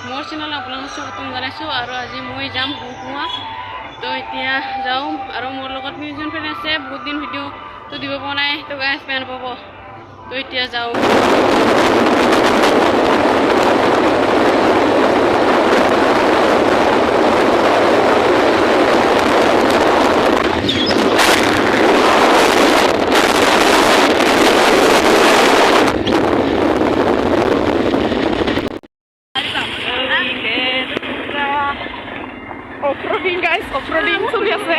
মোৰ চেনেল আপোনালোকক স্বাগতম জনাইছোঁ আৰু আজি মই যাম হুহুৱা তো এতিয়া যাওঁ আৰু মোৰ লগত মিউজিয়াম ফ্ৰেণ্ড আছে বহুত দিন ভিডিঅ'টো দিব পৰা নাই তো গাইজ বেয়া নাপাব তো এতিয়া যাওঁ Off-roading guys, off-roading চলি আছে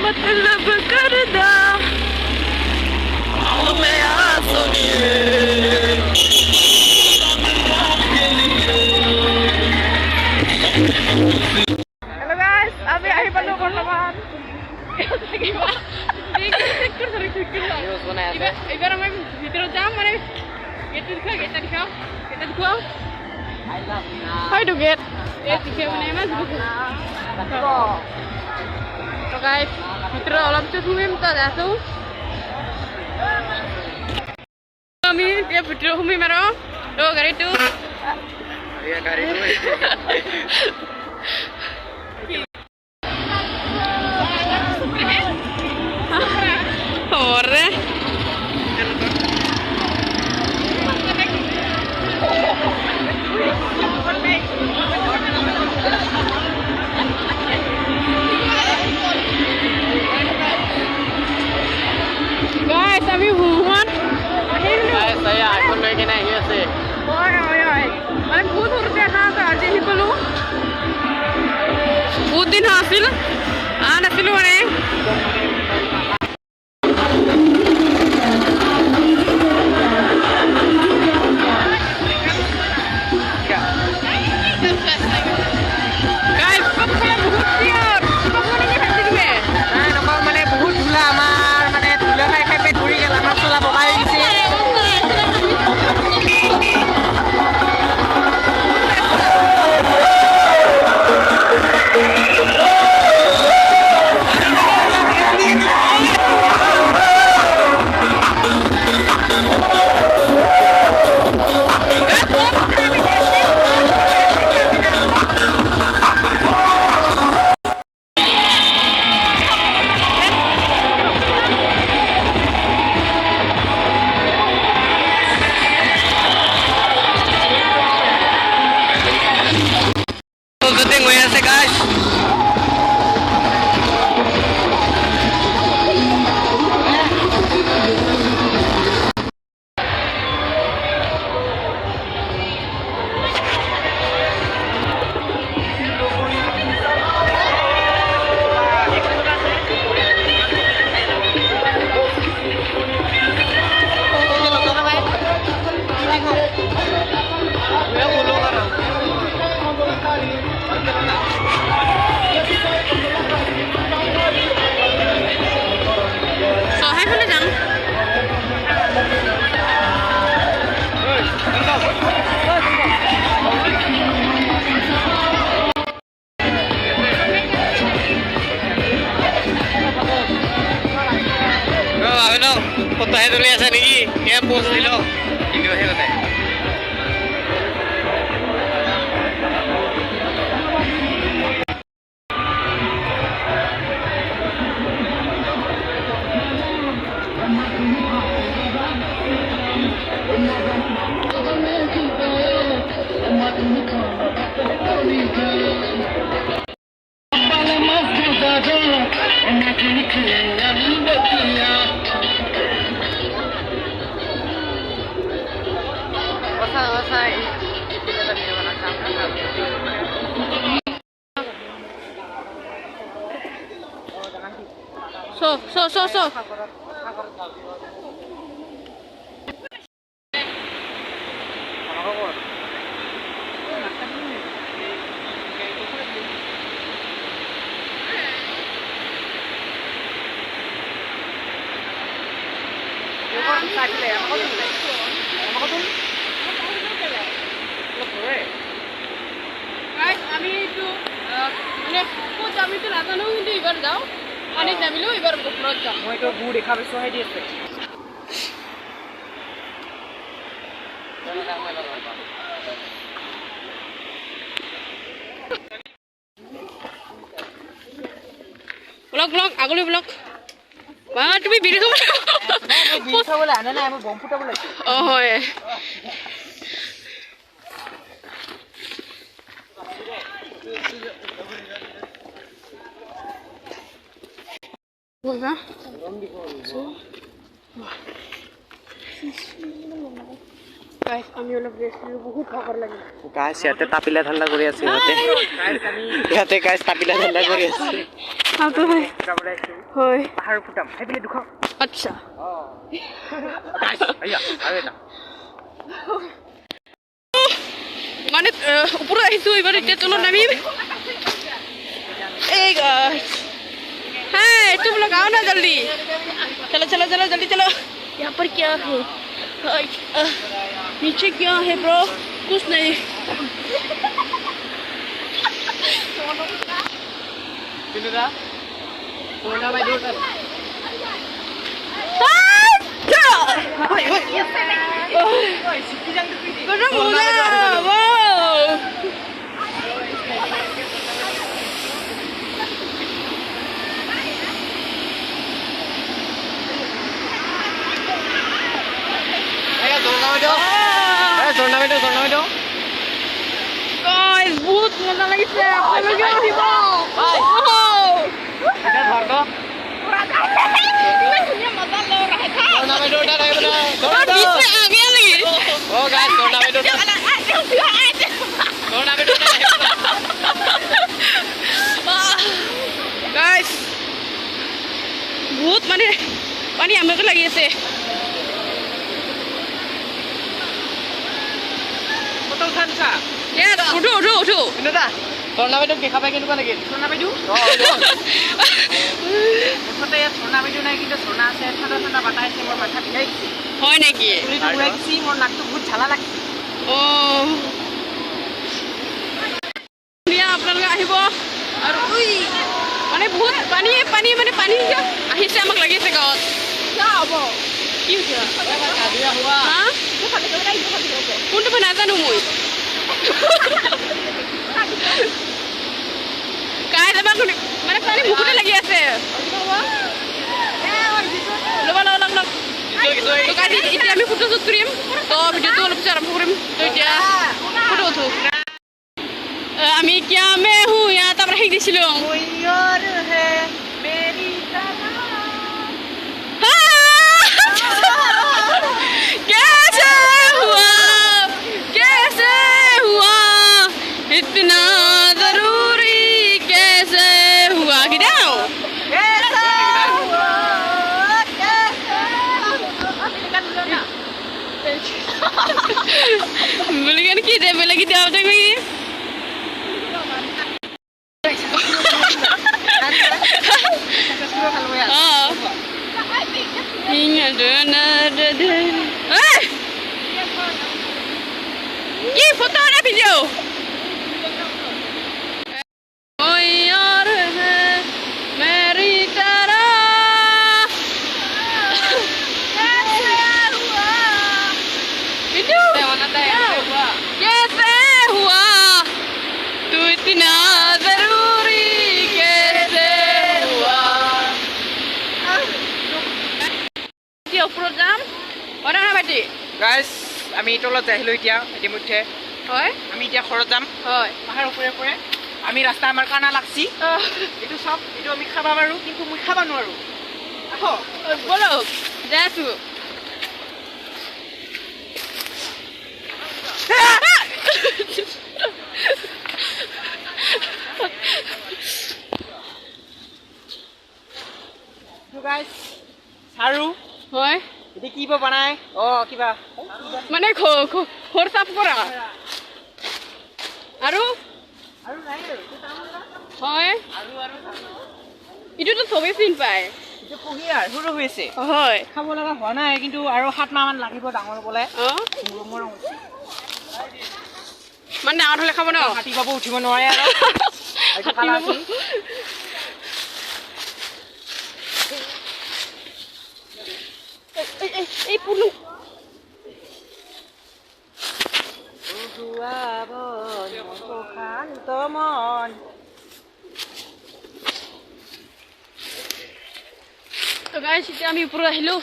मतलब करदा मैं Hello guys, अभी आई बनो बर्तमान এবার আমি ভিতরে যাম মানে গেট দেখাও How to get it মানে mas So guys, ভিতরে অলপ কিছু ঘুমিম তো যাইছো আমি এতিয়া ভিতরে ঘুমিম আৰু তো গাড়ীটো Ore Guys, আমি হুহুৱাত guys saya iPhone লৈ কিনে আহি আছে হয় মানে বহুত সৰুতে আহা আজি আহি পালো বহুত দিন আছিল নাছিলো মানে Foto aja dulu ya Sani, ya post dulu, video aja katanya. So. আমি তো মানে ক'ত আমি তো নাজানো কিন্তু এইবাৰ যাওঁ পানীত নামিলো এইবাৰ ঘৰত যাম মই তো গু দেখা পাইছো হে দি আছে ব্লগ আগলৈ ব্লগ বা তুমি বিৰি খাব বিৰি খাবলৈ আনে নাই মই বম ফুটাব লাগিছে হয় Boleh guys, kami udah berhasil buku cover lagi. Guys, ইয়াতে তাপিলা ঠাণ্ডা কৰি আছে ইয়াতে ইয়াতে guys তাপিলা ঠাণ্ডা কৰি আছে আটো হয় হয় পাহাৰ ফুটাম হেবিলে দুখ আচ্ছা guys আইয়া আৰু এটা মানে ওপৰত আহিছো এবাৰ এতিয়া চলো নামিম এই গাইস हाय तुम लोग आओ ना जल्दी चलो चलो चलो जल्दी चलो यहाँ पर क्या है नीचे क्या है ब्रो कुछ नहीं बिनुदा सोना भाई दूर कर ओए ओए सिक्की जंग की गरम हो गया वाओ Tornado. Guys, बहुत मजा লাগিছে আপোনালোকে আহিব এটা ধর তো मजा लो रहा था tornado টা লাগে না और बीच में आ गया नहीं ओ गाइस tornado টা गाइस बहुत মানে পানি আমাকে লাগি আছে Kansa. Yes, udu. Binuda, tornado দেখা পাই কেনেকুৱা লাগিল? tornado? মুঠতে tornado নাই কিন্তু সোনা আছে ঠাণ্ডা বাতাহ আছে মোৰ মাথা বিষাইছে। হয় নেকি? পুলিটো উৰাইছি মোৰ নাকটো বহুত ঝালা লাগিছে। দিয়া আপোনালোকে আহিব আৰু মানে বহুত পানী মানে পানী আহিছে আমাক লাগিছে গাঁৱত কি হ'ব কি হৈছে হা কোনটো মই নাজানো মই কাই যাবা মানে পানী মুখতে লাগি আছে লগ তো কাই এতিয়া আমি ফটো শ্বুট কৰিম তো ভিডিঅ'টো অলপ পিছত আৰম্ভ কৰিম তো এতিয়া ফটো উঠো আমি क्या मैं हूँ यहाँ तब रही दिसिलो कैसे हुआ इतना जरूरी कैसे हुआ क्या बोलेगा कि दे बोलेगी क्या होता है ये फोटो वाला वीडियो कोई और है मेरी तरह वीडियो कैसे हुआ तू इतना जरूरी कैसे हुआ ये ऊपर जाम और ना बैठी গাইস আমি তলত যাইলো এতিয়া ইতিমধ্যে হয় আমি এতিয়া ঘৰত যাম হয় পাহাৰ ওপৰে আমি ৰাস্তা আমাৰ কানা লাগছি এইটো সব এইটো আমি খাবা পাৰো কিন্তু মই খাবা নোৱাৰো আহো বলো যাইছো গাইস সাৰু হয় এটি কি বনাই কিবা মানে খোৰ সাফ কৰা আৰু আৰু নাই হয় আৰু ইটো তো সবে চিন পায় এইটো কুঁহিয়াৰ সৰু হৈছে হয় খাব লগা হোৱা নাই কিন্তু আৰু 7 মাহ মান লাগিব ডাঙৰ হ'বলৈ মানে ডাঙৰ হ'লে খাব ন হাতী বাবু উঠিব নোৱাৰে আৰু এই পুলু তো গাইস এতিয়া আমি ওপৰত আহিলো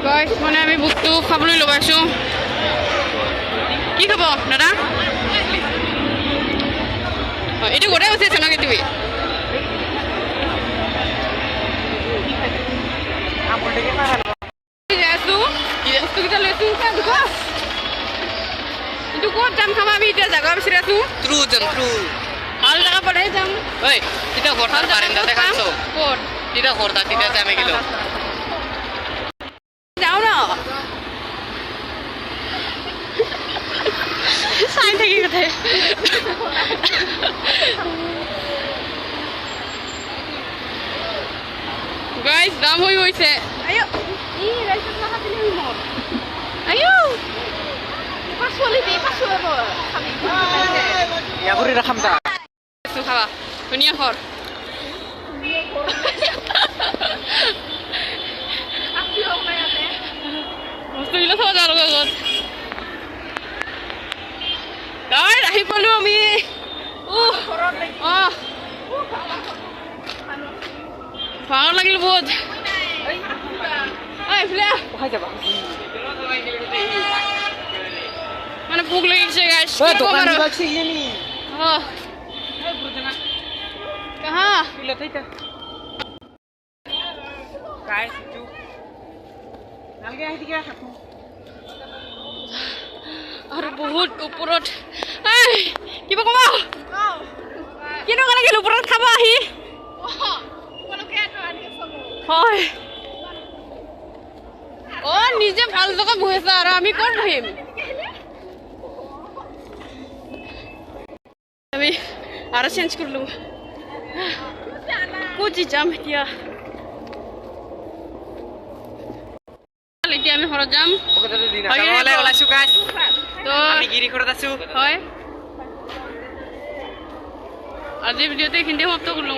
গাইস মানে আমি বস্তু খাবলৈ লগাইছো কি খাব দাদা এইটো গোটেই আছে ন তুমি কিন্তু ক'ত যাম খাম আমি এতিয়া জাগা বিচাৰি আছো ভাল জাগা পঢ়াই যাম ক'ত যাওঁ ন চাই থাকি কথা গাইস দাম হৈ গৈছে আয়ো ই ৰাইছত লাগা দিলে মোৰ আয়ো পাছলি দে পাছলি খাবি ইয়া কৰি ৰাখাম তা খাবা ধুনীয়া ঘৰ বস্তুবিলাক থোৱা যাৰ লগত আহি পালো আমি ভাগৰ লাগিল বহুত মানে ভোক লাগিছে গাইস ওই দোকান দিবাছি ইনি হ্যাঁ এই বুঝনা कहां পিলে তাইতা গাইস চুপ নালগে আইদিকে রাখো আর বহুত উপরত এই কিবা কবা কিনো কানে গেল উপরত খাবা আহি তোমালোকে এটো আনি সব হয় ও নিজে ভাল জায়গা বহেছা আর আমি কোন বহিম আমি আর চেঞ্জ করলু কুজি যাম এতিয়া এতিয়া আমি ঘৰত যাম ওকে দাদা দিনা কামলে ওলাইছো গাইস তো আমি গিৰি ঘৰত আছো হয় আজি ভিডিওতে এইখিনিতে সমাপ্ত কৰিলোঁ